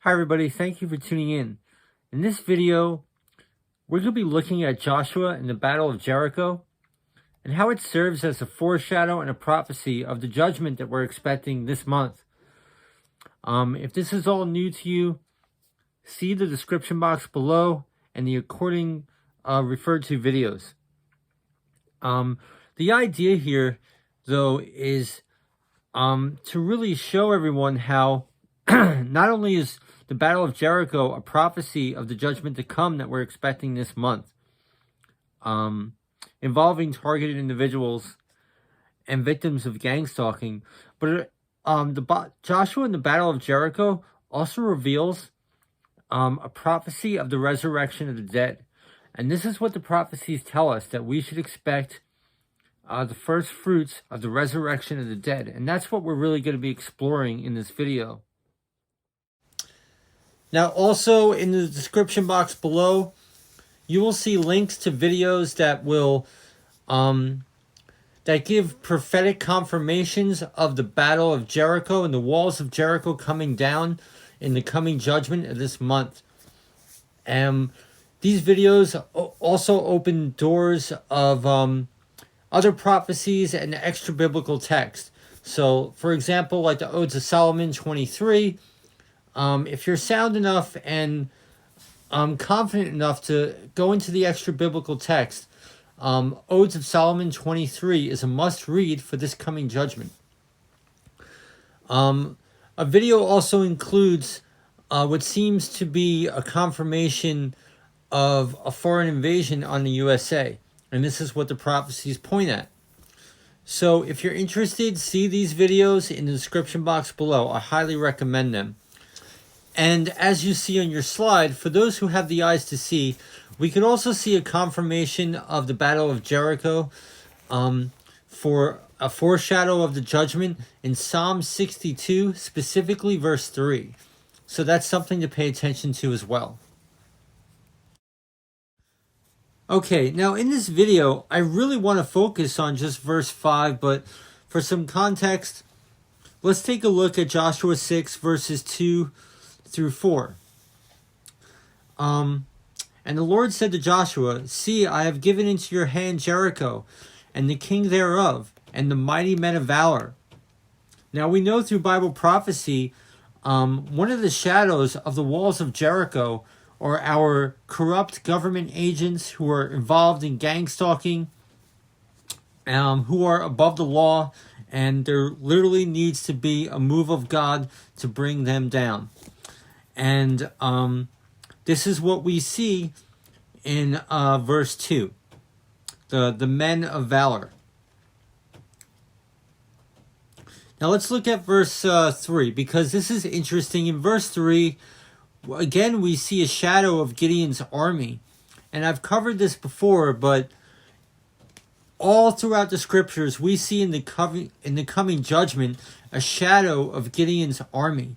Hi everybody, thank you for tuning in. In this video, we're going to be looking at Joshua and the Battle of Jericho and how it serves as a foreshadow and a prophecy of the judgment that we're expecting this month. If this is all new to you, see the description box below and the according referred to videos. The idea here, though, is to really show everyone how not only is the Battle of Jericho a prophecy of the judgment to come that we're expecting this month, involving targeted individuals and victims of gang stalking, but Joshua and the Battle of Jericho also reveals a prophecy of the resurrection of the dead. And this is what the prophecies tell us, that we should expect the first fruits of the resurrection of the dead. And that's what we're really going to be exploring in this video. Now, also in the description box below, you will see links to videos that will that give prophetic confirmations of the Battle of Jericho and the walls of Jericho coming down in the coming judgment of this month. These videos also open doors of other prophecies and extra biblical text. So, for example, like the Odes of Solomon 23. If you're sound enough and confident enough to go into the extra biblical text, Odes of Solomon 23 is a must read for this coming judgment. A video also includes what seems to be a confirmation of a foreign invasion on the USA. And this is what the prophecies point at. So if you're interested, see these videos in the description box below. I highly recommend them. And as you see on your slide, for those who have the eyes to see, we can also see a confirmation of the Battle of Jericho for a foreshadow of the judgment in Psalm 62, specifically verse 3. So that's something to pay attention to as well. Okay, now in this video, I really want to focus on just verse 5, but for some context, let's take a look at Joshua 6, verses 2 through 4. And the Lord said to Joshua, "See, I have given into your hand Jericho, and the king thereof, and the mighty men of valor." Now we know through Bible prophecy, one of the shadows of the walls of Jericho are our corrupt government agents who are involved in gang stalking, who are above the law, and there literally needs to be a move of God to bring them down. And this is what we see in verse 2, the men of valor. Now let's look at verse 3, because this is interesting. In verse 3, again, we see a shadow of Gideon's army. And I've covered this before, but all throughout the scriptures, we see in the coming judgment a shadow of Gideon's army.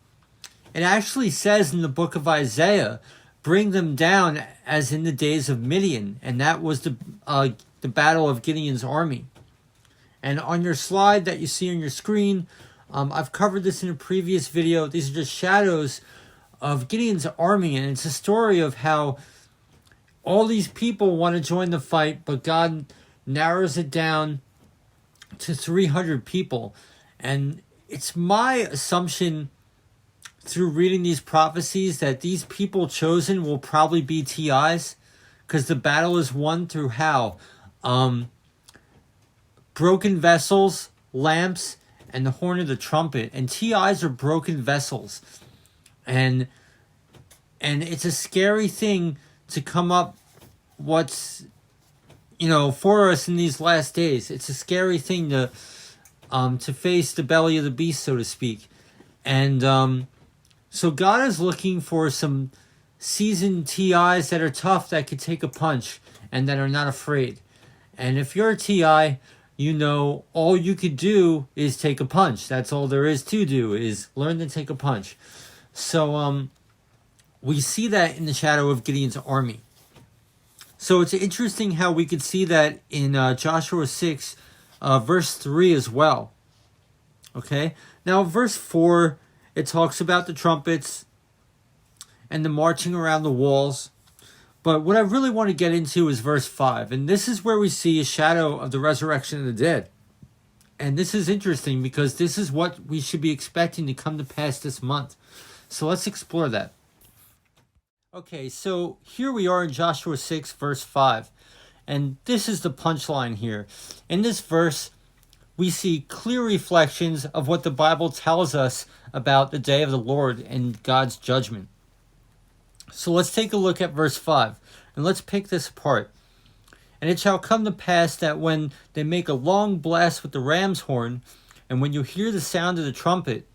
It actually says in the book of Isaiah, "Bring them down as in the days of Midian," and that was the battle of Gideon's army. And on your slide that you see on your screen, I've covered this in a previous video. These are just shadows of Gideon's army, and it's a story of how all these people want to join the fight, but God narrows it down to 300 people. And it's my assumption through reading these prophecies that these people chosen will probably be TIs, because the battle is won through how? Broken vessels, lamps, and the horn of the trumpet. And TIs are broken vessels. And it's a scary thing to come up for us in these last days. It's a scary thing to face the belly of the beast, so to speak. And so God is looking for some seasoned TIs that are tough, that could take a punch, and that are not afraid. And if you're a TI, you know all you could do is take a punch. That's all there is to do, is learn to take a punch. So we see that in the shadow of Gideon's army. So it's interesting how we could see that in Joshua 6, verse 3 as well. Okay, now verse 4, it talks about the trumpets. and the marching around the walls. But what I really want to get into is verse 5. And this is where we see a shadow of the resurrection of the dead. And this is interesting because this is what we should be expecting to come to pass this month. So let's explore that. Okay, so here we are in Joshua 6, verse 5. And this is the punchline here. In this verse, we see clear reflections of what the Bible tells us about the day of the Lord and God's judgment. So let's take a look at verse 5, and let's pick this apart. And it shall come to pass that when they make a long blast with the ram's horn, and when you hear the sound of the trumpet,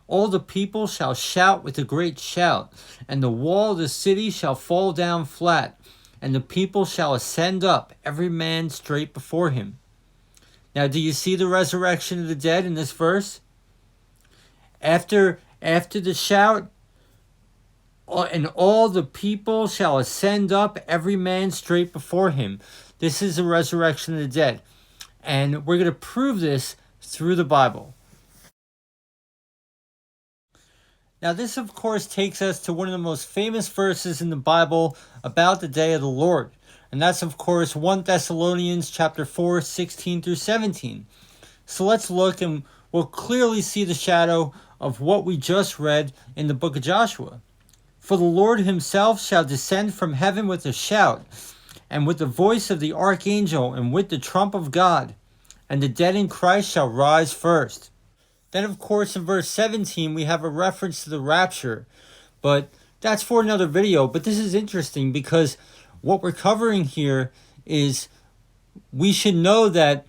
all the people shall shout with a great shout, and the wall of the city shall fall down flat, and the people shall ascend up, every man straight before him. Now, do you see the resurrection of the dead in this verse? After the shout, and all the people shall ascend up, every man straight before him. This is the resurrection of the dead. And we're going to prove this through the Bible. Now, this, of course, takes us to one of the most famous verses in the Bible about the day of the Lord. And that's, of course, 1 Thessalonians chapter 4, 16 through 17. So let's look, and we'll clearly see the shadow of what we just read in the book of Joshua. For the Lord himself shall descend from heaven with a shout, and with the voice of the archangel, and with the trump of God, and the dead in Christ shall rise first. Then, of course, in verse 17, we have a reference to the rapture, but that's for another video. But this is interesting because what we're covering here is we should know that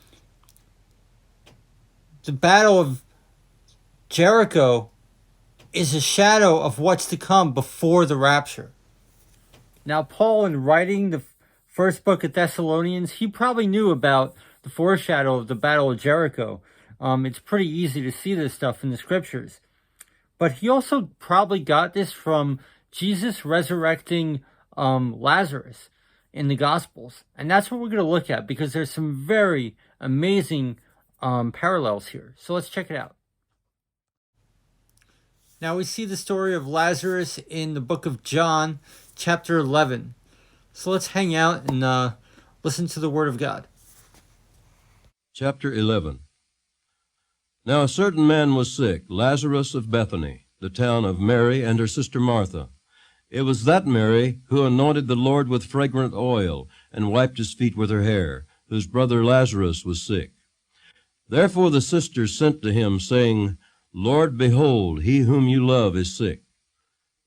the battle of Jericho is a shadow of what's to come before the rapture. Now, Paul, in writing the first book of Thessalonians, he probably knew about the foreshadow of the battle of Jericho. It's pretty easy to see this stuff in the scriptures. But he also probably got this from Jesus resurrecting Lazarus in the Gospels. And that's what we're going to look at because there's some very amazing parallels here. So let's check it out. Now we see the story of Lazarus in the book of John, chapter 11. So let's hang out and listen to the word of God. Chapter 11. Now a certain man was sick, Lazarus of Bethany, the town of Mary and her sister Martha. It was that Mary who anointed the Lord with fragrant oil and wiped his feet with her hair, whose brother Lazarus was sick. Therefore the sisters sent to him, saying, Lord, behold, he whom you love is sick.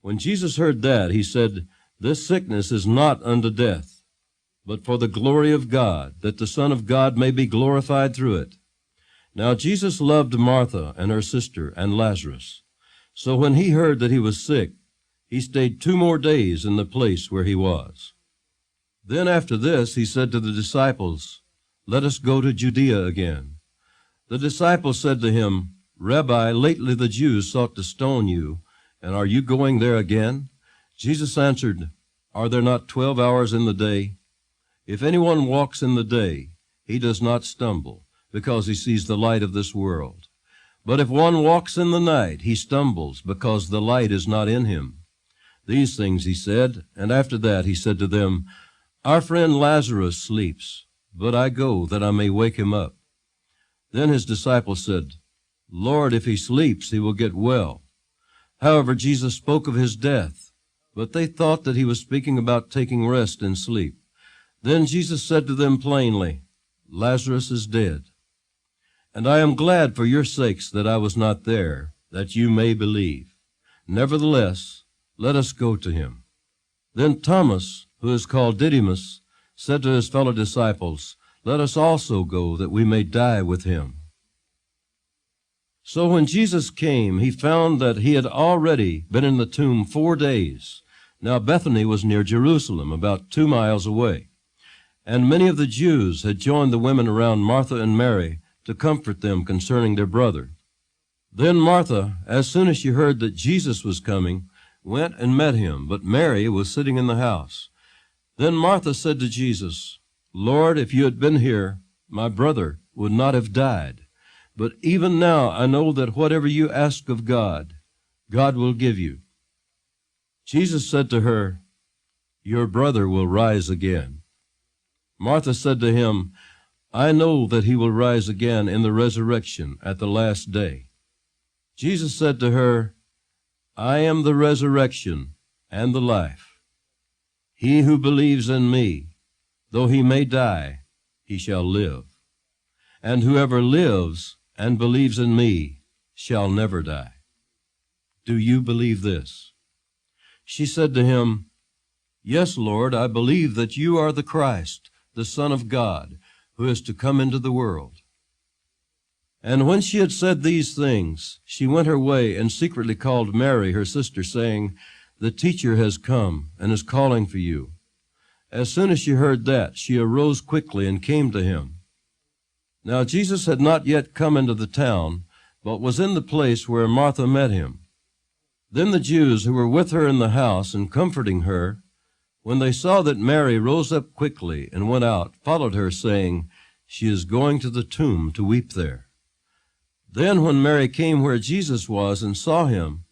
When Jesus heard that, he said, This sickness is not unto death, but for the glory of God, that the Son of God may be glorified through it. Now Jesus loved Martha and her sister and Lazarus. So when he heard that he was sick, he stayed 2 more days in the place where he was. Then after this he said to the disciples, Let us go to Judea again. The disciples said to him, Rabbi, lately the Jews sought to stone you, and are you going there again? Jesus answered, Are there not 12 hours in the day? If anyone walks in the day, he does not stumble, because he sees the light of this world. But if one walks in the night, he stumbles, because the light is not in him. These things he said, and after that he said to them, Our friend Lazarus sleeps, but I go that I may wake him up. Then his disciples said, Lord, if he sleeps, he will get well. However, Jesus spoke of his death, but they thought that he was speaking about taking rest in sleep. Then Jesus said to them plainly, Lazarus is dead. And I am glad for your sakes that I was not there, that you may believe. Nevertheless, let us go to him. Then Thomas, who is called Didymus, said to his fellow disciples, Let us also go, that we may die with him. So when Jesus came, he found that he had already been in the tomb 4 days. Now Bethany was near Jerusalem, about 2 miles away. And many of the Jews had joined the women around Martha and Mary to comfort them concerning their brother. Then Martha, as soon as she heard that Jesus was coming, went and met him, but Mary was sitting in the house. Then Martha said to Jesus, Lord, if you had been here, my brother would not have died. But even now I know that whatever you ask of God, God will give you. Jesus said to her, "Your brother will rise again." Martha said to him, "I know that he will rise again in the resurrection at the last day." Jesus said to her, "I am the resurrection and the life. He who believes in me, though he may die, he shall live. And whoever lives and believes in me shall never die. Do you believe this?" She said to him, "Yes, Lord, I believe that you are the Christ, the Son of God, who is to come into the world." And when she had said these things, she went her way and secretly called Mary, her sister, saying, "The teacher has come and is calling for you." As soon as she heard that, she arose quickly and came to him. Now Jesus had not yet come into the town, but was in the place where Martha met him. Then the Jews who were with her in the house and comforting her, when they saw that Mary rose up quickly and went out, followed her, saying, "She is going to the tomb to weep there." Then when Mary came where Jesus was and saw him,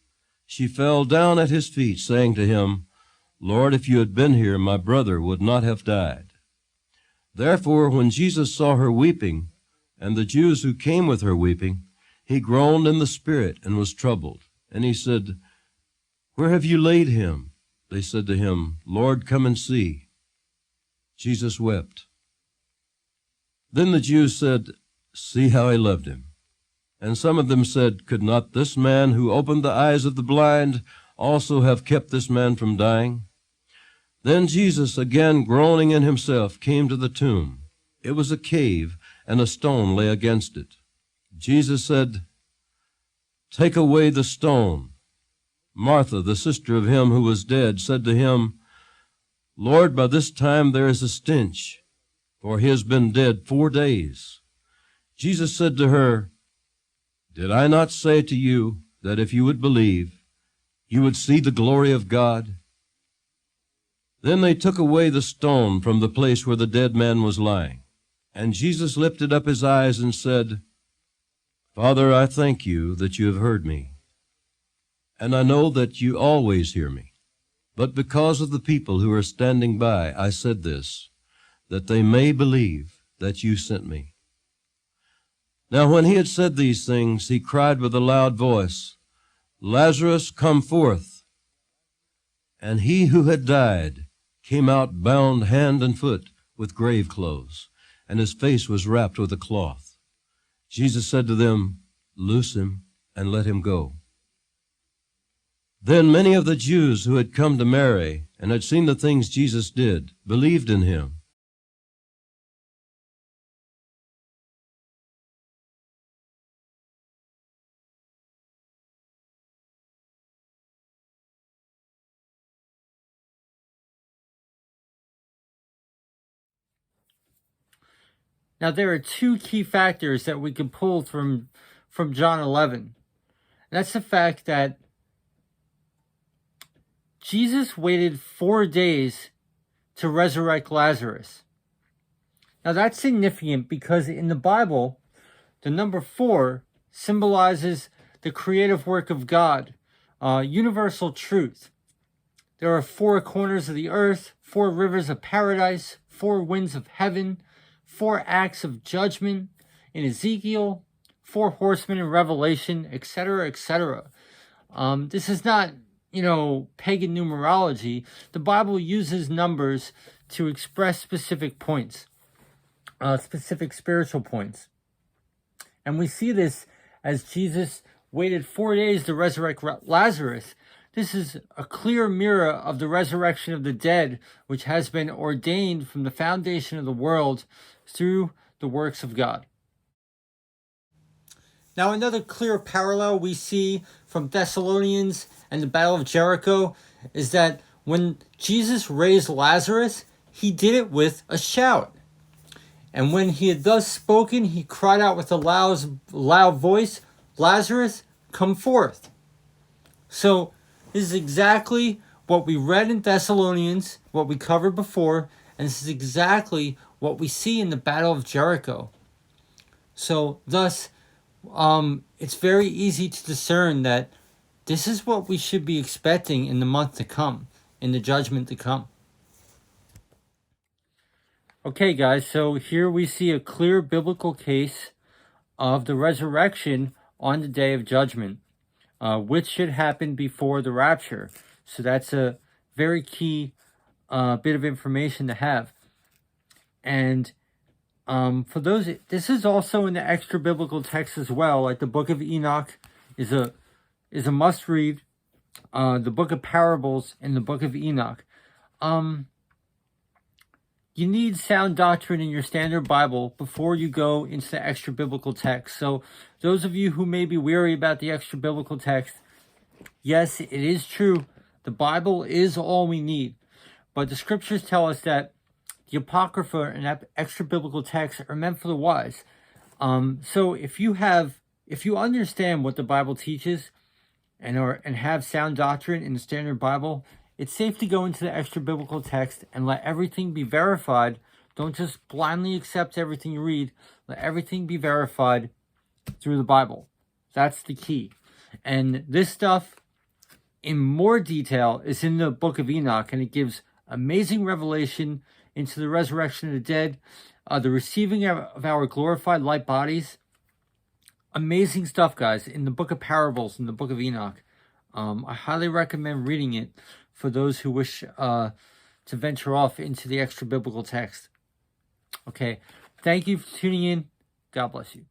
she fell down at his feet, saying to him, "Lord, if you had been here, my brother would not have died." Therefore, when Jesus saw her weeping, and the Jews who came with her weeping, he groaned in the spirit and was troubled. And he said, "Where have you laid him?" They said to him, "Lord, come and see." Jesus wept. Then the Jews said, "See how he loved him." And some of them said, "Could not this man who opened the eyes of the blind also have kept this man from dying?" Then Jesus, again groaning in himself, came to the tomb. It was a cave, and a stone lay against it. Jesus said, "Take away the stone." Martha, the sister of him who was dead, said to him, "Lord, by this time there is a stench, for he has been dead 4 days." Jesus said to her, "Did I not say to you that if you would believe, you would see the glory of God?" Then they took away the stone from the place where the dead man was lying. And Jesus lifted up his eyes and said, "Father, I thank you that you have heard me. And I know that you always hear me. But because of the people who are standing by, I said this, that they may believe that you sent me." Now when he had said these things, he cried with a loud voice, "Lazarus, come forth." And he who had died came out bound hand and foot with grave clothes, and his face was wrapped with a cloth. Jesus said to them, "Loose him and let him go." Then many of the Jews who had come to Mary and had seen the things Jesus did believed in him. Now there are two key factors that we can pull from John 11. And that's the fact that Jesus waited 4 days to resurrect Lazarus. Now that's significant because in the Bible, the number 4 symbolizes the creative work of God, universal truth. There are 4 corners of the earth, 4 rivers of paradise, 4 winds of heaven, 4 acts of judgment in Ezekiel, 4 horsemen in Revelation, etc., etc. This is not, pagan numerology. The Bible uses numbers to express specific points, specific spiritual points. And we see this as Jesus waited 4 days to resurrect Lazarus. This is a clear mirror of the resurrection of the dead, which has been ordained from the foundation of the world through the works of God. Now, another clear parallel we see from Thessalonians and the Battle of Jericho is that when Jesus raised Lazarus, he did it with a shout. And when he had thus spoken, he cried out with a loud voice, "Lazarus, come forth." So this is exactly what we read in Thessalonians, what we covered before, and this is exactly what we see in the Battle of Jericho. So thus, it's very easy to discern that this is what we should be expecting in the month to come, in the judgment to come. Okay, guys, so here we see a clear biblical case of the resurrection on the day of judgment, which should happen before the rapture. So that's a very key bit of information to have. And for those, this is also in the extra biblical text as well. Like the book of Enoch is a must read. The book of parables and the book of Enoch. You need sound doctrine in your standard Bible before you go into the extra biblical text. So those of you who may be weary about the extra biblical text, yes, it is true. The Bible is all we need. But the scriptures tell us that the Apocrypha and extra biblical texts are meant for the wise. So if you understand what the Bible teaches and have sound doctrine in the standard Bible, it's safe to go into the extra biblical text and let everything be verified. Don't just blindly accept everything you read. Let everything be verified through the Bible. That's the key. And this stuff in more detail is in the book of Enoch, and it gives amazing revelation into the resurrection of the dead, the receiving of our glorified light bodies. Amazing stuff, guys, in the book of parables, in the book of Enoch. I highly recommend reading it for those who wish to venture off into the extra biblical text. Okay, thank you for tuning in. God bless you.